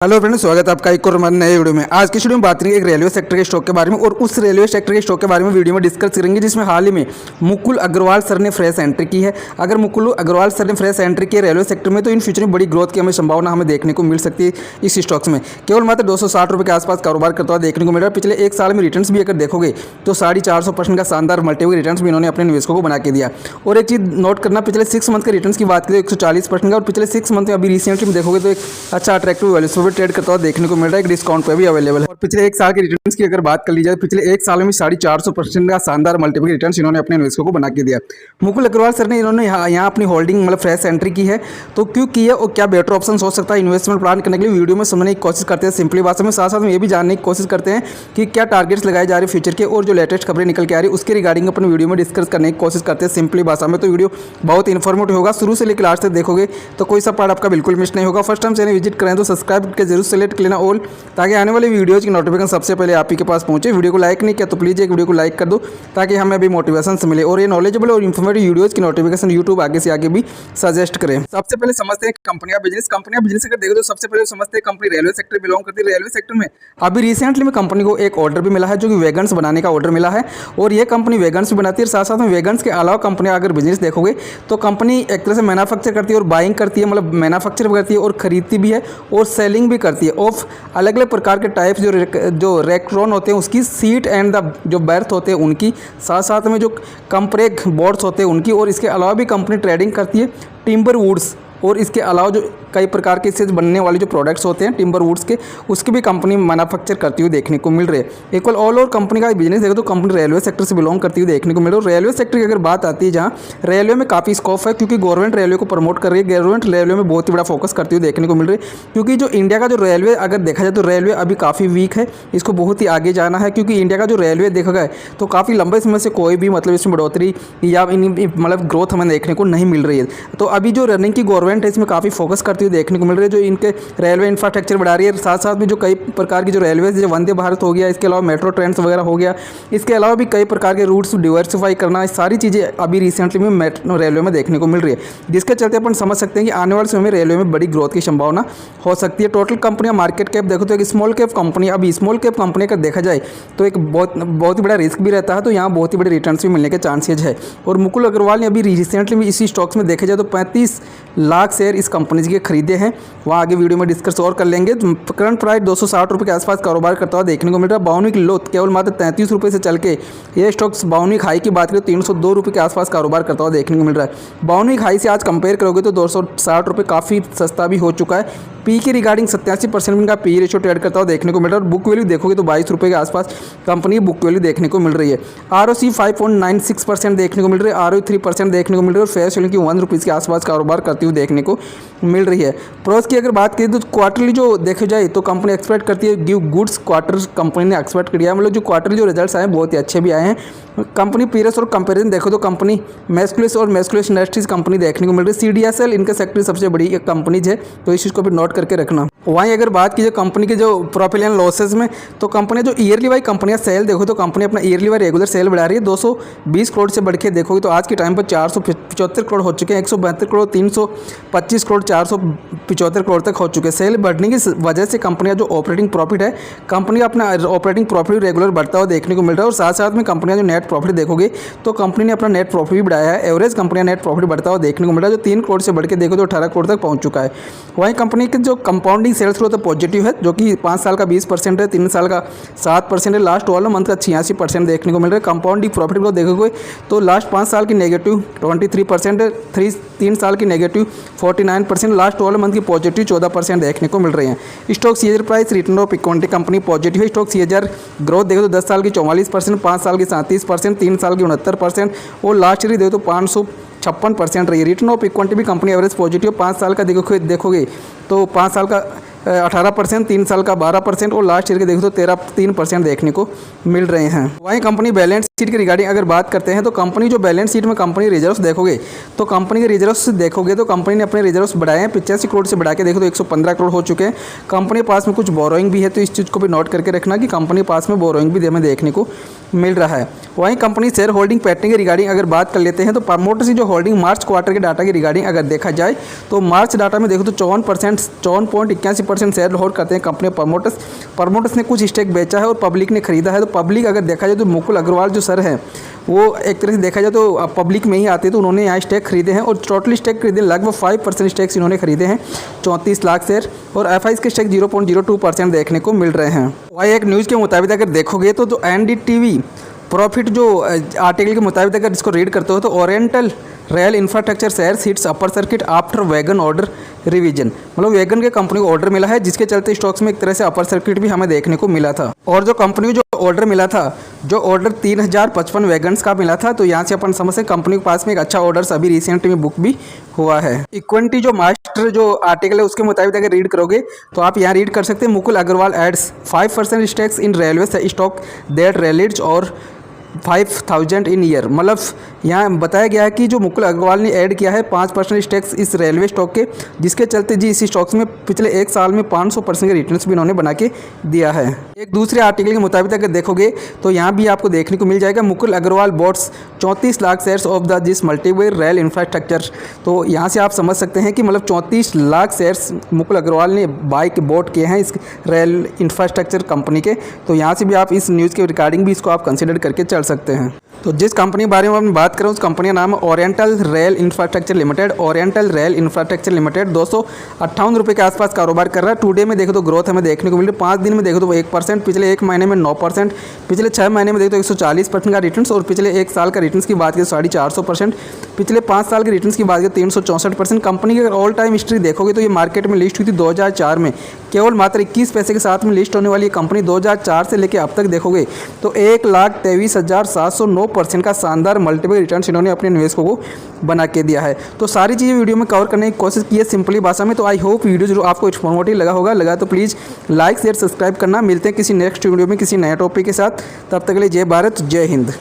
Hello friends, स्वागत है आपका एक और हमारे नए वीडियो में। आज की वीडियो में बात करेंगे एक रेलवे सेक्टर के स्टॉक के बारे में और उस रेलवे सेक्टर के स्टॉक के बारे में वीडियो में डिस्कस करेंगे जिसमें हाल ही में मुकुल अग्रवाल सर ने फ्रेश एंट्री की है। अगर मुकुल अग्रवाल सर ने फ्रेश एंट्री की है रेलवे सेक्टर में तो इन फ्यूचर में बड़ी ग्रोथ की हमें संभावना हमें देखने को मिल सकती है। इस स्टॉक्स में केवल मात्र 260 रुपये के आसपास कारोबार करता हुआ देखने को मिल रहा है। पिछले एक साल में रिटर्न भी अगर देखोगे तो 450% का शानदार मल्टीपल रिटर्न भी इन्होंने अपने निवेशकों को बना के दिया। और एक चीज़ नोट करना, पिछले 6 मंथ के रिटर्न की बात करें 140% का, और पिछले 6 मंथ में अभी रिसेंटली में देखोगे तो एक अच्छा अट्रैक्टिव वैल्यूएशन पे ट्रेड करता हुआ देखने को मिल रहा है, एक डिस्काउंट पे भी अवेलेबल है। और पिछले एक साल के रिटर्न्स की अगर बात कर ली जाए, पिछले एक साल में 450% का शानदार मल्टीपल रिटर्न्स इन्होंने अपने निवेशकों को बना के दिया। मुकुल अग्रवाल सर ने इन्होंने यहाँ अपनी होल्डिंग मतलब फ्रेश एंट्री की है, तो क्यों की है और क्या बेटर ऑप्शन हो सकता है इन्वेस्टमेंट प्लान करने के लिए, वीडियो में समझने की कोशिश करते हैं सिंपली भाषा में। साथ साथ में ये भी जानने की कोशिश करते हैं कि क्या टारगेट्स लगाए जा रहे हैं फ्यूचर के और जो लेटेस्ट खबरें निकल के आ रही है उसके रिगार्डिंग अपने वीडियो में डिस्कस करने की कोशिश करते हैं सिंपली भाषा में। तो वीडियो बहुत इन्फॉर्मेटिव होगा, शुरू से लेकर लास्ट तक देखोगे तो कोई सा पार्ट आपका बिल्कुल मिस नहीं होगा। फर्स्ट टाइम चैनल विजिट करें तो सब्सक्राइब करके जरूर सेलेक्ट कर लेना ऑल, ताकि आने वाली वीडियोज़ की नोटिफिकेशन सबसे पहले आप ही के पास पहुंचे। वीडियो को लाइक नहीं किया तो प्लीज़ एक वीडियो को लाइक कर दो ताकि हमें भी मोटिवेशन से मिले और ये नॉलेजेबल और इन्फॉर्मेटिव वीडियोज़ की नोटिफिकेशन यूट्यूब आगे से आगे भी सजेस्ट करें। सबसे पहले समझते हैं कंपनियां बिजनेस अगर देखो तो सबसे पहले समझते हैं कंपनी रेलवे सेक्टर बिलोंग करती है। रेलवे सेक्टर में अभी रिसेंटली में कंपनी को एक ऑर्डर भी मिला है जो कि वैगन्स बनाने का ऑर्डर मिला है, और ये कंपनी वैगन्स भी बनाती है। साथ साथ में वैगन्स के अलावा कंपनी अगर बिजनेस देखोगे तो कंपनी एक तरह से मैन्युफैक्चर करती है और बाइंग करती है, मतलब मैन्युफैक्चर करती है और खरीदती भी है और सेलिंग भी करती है ऑफ अलग अलग प्रकार के टाइप्स जो रेक्ट्रॉन होते हैं उसकी सीट एंड द जो बर्थ होते हैं उनकी, साथ साथ में जो कंप्रेक बोर्ड्स होते हैं उनकी, और इसके अलावा भी कंपनी ट्रेडिंग करती है टिम्बर वुड्स, और इसके अलावा जो कई प्रकार के इससे बनने वाले जो प्रोडक्ट्स होते हैं टिम्बर वुड्स के, उसकी भी कंपनी मैन्युफैक्चर करती हुई देखने को मिल रही है। इक्वल ऑल ओवर कंपनी का बिजनेस देखो तो कंपनी रेलवे सेक्टर से बिलोंग करती हुई देखने को मिल रही है। रेलवे सेक्टर की अगर बात आती है जहाँ रेलवे में काफ़ी स्कोप है, क्योंकि गवर्नमेंट रेलवे को प्रमोट कर रही है, गवर्नमेंट रेलवे में बहुत ही बड़ा फोकस करती हुई देखने को मिल रही है। क्योंकि जो इंडिया का जो रेलवे अगर देखा जाए तो रेलवे अभी काफ़ी वीक है, इसको बहुत ही आगे जाना है, क्योंकि इंडिया का जो रेलवे देखा गया तो काफ़ी लंबे समय से कोई भी मतलब इसमें बढ़ोतरी या मतलब ग्रोथ हमें देखने को नहीं मिल रही है। तो अभी जो रनिंग की गवर्नमेंट है इसमें काफ़ी फोकस करती हुई देखने को मिल रही है, जो इनके रेलवे इंफ्रास्ट्रक्चर बढ़ा रही है। साथ साथ में जो कई प्रकार की जो रेलवे जो वंदे भारत हो गया, इसके अलावा मेट्रो ट्रेन्स वगैरह हो गया, इसके अलावा भी कई प्रकार के रूट्स डिवर्सिफाई करना, सारी चीज़ें अभी रिसेंटली में मेट्रो रेलवे में देखने को मिल रही है, जिसके चलते अपन समझ सकते हैं कि आने वाले समय में रेलवे में बड़ी ग्रोथ की संभावना हो सकती है। टोटल कंपनियां मार्केट कैप देखो तो एक स्मॉल कैप कंपनी, अभी स्मॉल कैप कंपनी का देखा जाए तो एक बहुत ही बड़ा रिस्क भी रहता है, तो यहाँ बहुत ही बड़े रिटर्न भी मिलने के चांसेज है। और मुकुल अग्रवाल ने अभी रिसेंटली में इसी स्टॉक्स में देखा जाए तो 35 लाख शेयर इस कंपनी के खरीदे हैं, वहाँ आगे वीडियो में डिस्कस और कर लेंगे। करंट प्राइस 260 रुपये के आसपास कारोबार करता हुआ देखने को मिल रहा है। 52 की लो केवल मात्र 33 रुपये से चल के ये स्टॉक्स 52 हाई की बात करें 302 रुपये के आसपास कारोबार करता हुआ देखने को मिल रहा है। 52 हाई से आज कंपेयर करोगे तो 260 रुपये काफ़ी सस्ता भी हो चुका है। पी की रिगार्डिंग 87% का पी रेशियो ट्रेड करता हुआ देखने को मिल रहा है, और बुक वैल्यू देखोगे तो 22 रुपये के आसपास कंपनी बुक वैल्यू देखने को मिल रही है। ROC 5.96% देखने को मिल रही है, ROE 3% देखने को मिल रही है, और फेयर वैल्यू की 1 रुपीज़ के आसपास कारोबार करती हुई देखने को मिल रही है। प्रोस की अगर बात करें तो क्वार्टरली जो देखा जाए तो कंपनी एक्सपेक्ट करती है गिव गुड्स क्वार्टर, कंपनी ने एक्सपेक्ट किया, मतलब जो क्वार्टरली जो रिजल्ट्स आए बहुत ही अच्छे भी आए हैं। कंपनी पीरियड्स और कंपैरिजन देखो तो कंपनी मैस्कुलस और मैस्कुलस इंडस्ट्रीज कंपनी देखने को मिल रही है। CDSL इनके सेक्टर सबसे बड़ी एक कंपनीज है, तो इस चीज़ को भी नोट करके रखना। वहीं अगर बात कीजिए कंपनी के जो प्रॉफिट एंड लॉसेज में, तो कंपनी जो ईयरली वाई कंपनियां सेल देखो तो कंपनी अपना ईयरली वाई रेगुलर सेल बढ़ा रही है। 220 करोड़ से बढ़ के देखोगे तो आज के टाइम पर 475 करोड़ हो चुके हैं, 172 करोड़, 325 करोड़, 475 करोड़ तक हो चुके हैं। सेल बढ़ने की वजह से कंपनी जो ऑपरेटिंग प्रॉफिट है, कंपनी अपना ऑपरेटिंग प्रॉफिट रेगुलर बढ़ता हुआ देखने को मिल रहा है। और साथ साथ में कंपनियां जो नेट प्रॉफिट देखोगे तो कंपनी ने अपना नेट प्रॉफिट भी बढ़ाया है। एवरेज कंपनी नेट प्रॉफिट बढ़ता हुआ देखने को मिल रहा है, जो 3 करोड़ से बढ़ के देखो तो 18 करोड़ तक पहुंच चुका है। वहीं कंपनी के जो कंपाउंडिंग सेल्स ग्रोथ पॉजिटिव है, जो कि 5 साल का 20% है, 3 साल का 7% है, लास्ट 12 मंथ का 86% देखने को मिल रहा है। कंपाउंडिंग प्रॉफिट ग्रोथ देखोगे तो लास्ट 5 साल की नेगेटिव 23% है, 3 साल की नेगेटिव 49%, लास्ट 12 मंथ की पॉजिटिव 14% देखने को मिल रहे हैं। Stock CAGR price return of equity company positive है। स्टॉक सीएजर ग्रोथ देखो तो 10 साल की 44%, 5 साल की 37%, 3 साल की 69%, और लास्ट ईयर देखो तो 556% रही है। रिटर्न ऑफ इक्विटी भी कंपनी एवरेज पॉजिटिव, 5 साल का देखोगे तो 5 साल का 18%, 3 साल का 12%, और लास्ट ईयर के देखो तो 3% देखने को मिल रहे हैं। वहीं कंपनी बैलेंस शीट के रिगार्डिंग अगर बात करते हैं तो कंपनी जो बैलेंस शीट में कंपनी रिजर्व्स देखोगे तो कंपनी के रिजर्व्स देखोगे तो कंपनी ने अपने रिजर्व्स बढ़ाए हैं 85 करोड़ से बढ़ा के देखो तो 115 करोड़ हो चुके हैं। कंपनी के पास में कुछ बोरोइंग भी है, तो इस चीज़ को भी नोट करके रखना कि कंपनी के पास में बोरोइंग भी हमें देखने को मिल रहा है। वहीं कंपनी शेयर होल्डिंग पैटर्न के रिगार्डिंग अगर बात कर लेते हैं तो प्रमोटर्स की जो होल्डिंग मार्च क्वार्टर के डाटा की रिगार्डिंग अगर देखा जाए तो मार्च डाटा में देखो तो 54.81% शेयर होल्ड करते हैं कंपनी प्रमोटर्स ने कुछ स्टेक बेचा है और पब्लिक ने खरीदा है। तो पब्लिक अगर देखा जाए तो मुकुल अग्रवाल जो सर हैं वो एक तरह से देखा जाए तो पब्लिक में ही आते हैं, तो उन्होंने यहाँ स्टेक खरीदे हैं और टोटल स्टेक खरीदे लगभग 5% स्टेक्स इन्होंने खरीदे हैं 34 लाख शेयर, और एफआईज के स्टेक 0.02% देखने को मिल रहे हैं। वही एक न्यूज़ के मुताबिक अगर देखोगे तो जो एनडीटीवी प्रॉफिट जो आर्टिकल के मुताबिक अगर इसको रीड करते हो तो oriental rail infrastructure shares hits upper circuit after wagon order revision, मतलब वैगन के कंपनी को ऑर्डर मिला है जिसके चलते स्टॉक्स में एक तरह से अपर सर्किट भी हमें देखने को मिला था। और जो कंपनी को जो ऑर्डर मिला था, जो ऑर्डर 3055 वैगन्स का मिला था, तो यहाँ से अपन समझ सकते कंपनी के पास में एक अच्छा ऑर्डर अभी रिसेंट में बुक भी हुआ है। इक्विटी जो मास्टर जो आर्टिकल है उसके मुताबिक अगर रीड करोगे तो आप यहाँ रीड कर सकते हैं Mukul Agrawal adds 5% stakes in railway stock that rallied और 5000 इन ईयर, मतलब यहाँ बताया गया है कि जो मुकुल अग्रवाल ने ऐड किया है 5% स्टेक्स इस रेलवे स्टॉक के, जिसके चलते जी इसी स्टॉक्स में पिछले एक साल में 500% के रिटर्न्स भी इन्होंने बना के दिया है। एक दूसरे आर्टिकल के मुताबिक अगर देखोगे तो यहाँ भी आपको देखने को मिल जाएगा Mukul Agrawal bought 34 lakh shares of the this multiway rail infrastructure. तो यहाँ से आप समझ सकते हैं कि मतलब 34 लाख शेयर्स मुकुल अग्रवाल ने बाई के बोट किए हैं इस रेल इंफ्रास्ट्रक्चर कंपनी के। तो यहाँ से भी आप इस न्यूज़ के रिगार्डिंग भी इसको आप कंसिडर करके चल सकते हैं। तो जिस कंपनी के बारे में हम बात करें उस कंपनी का नाम है oriental rail infrastructure limited. Oriental rail infrastructure limited 258 रुपये के आसपास कारोबार कर रहा है। टुडे में देखो तो ग्रोथ हमें देखने को मिल रही है, 5 दिन में देखो तो 1%, पिछले एक महीने में 9%, पिछले 6 महीने में देखो तो 140% का रिटर्न्स, और पिछले एक साल का रिटर्न्स की बात करें 450%, पिछले 5 साल के रिटर्न्स की बात करें 364%। कंपनी की अगर ऑल टाइम हिस्ट्री देखोगे तो ये मार्केट में लिस्ट हुई थी 2004 में, केवल मात्र 21 पैसे के साथ में लिस्ट होने वाली कंपनी 2004 से लेकर अब तक देखोगे तो 1,23,709% का शानदार मल्टीपल रिटर्न्स इन्होंने अपने निवेशकों को बना के दिया है। तो सारी चीज़ें वीडियो में कवर करने की कोशिश की है सिंपली भाषा में। तो आई होप वीडियो जरूर आपको इन्फॉर्मेटिव लगा तो प्लीज़ लाइक शेयर सब्सक्राइब करना। मिलते हैं किसी नेक्स्ट वीडियो में किसी नए टॉपिक के साथ, तब तक के लिए जय भारत जय हिंद।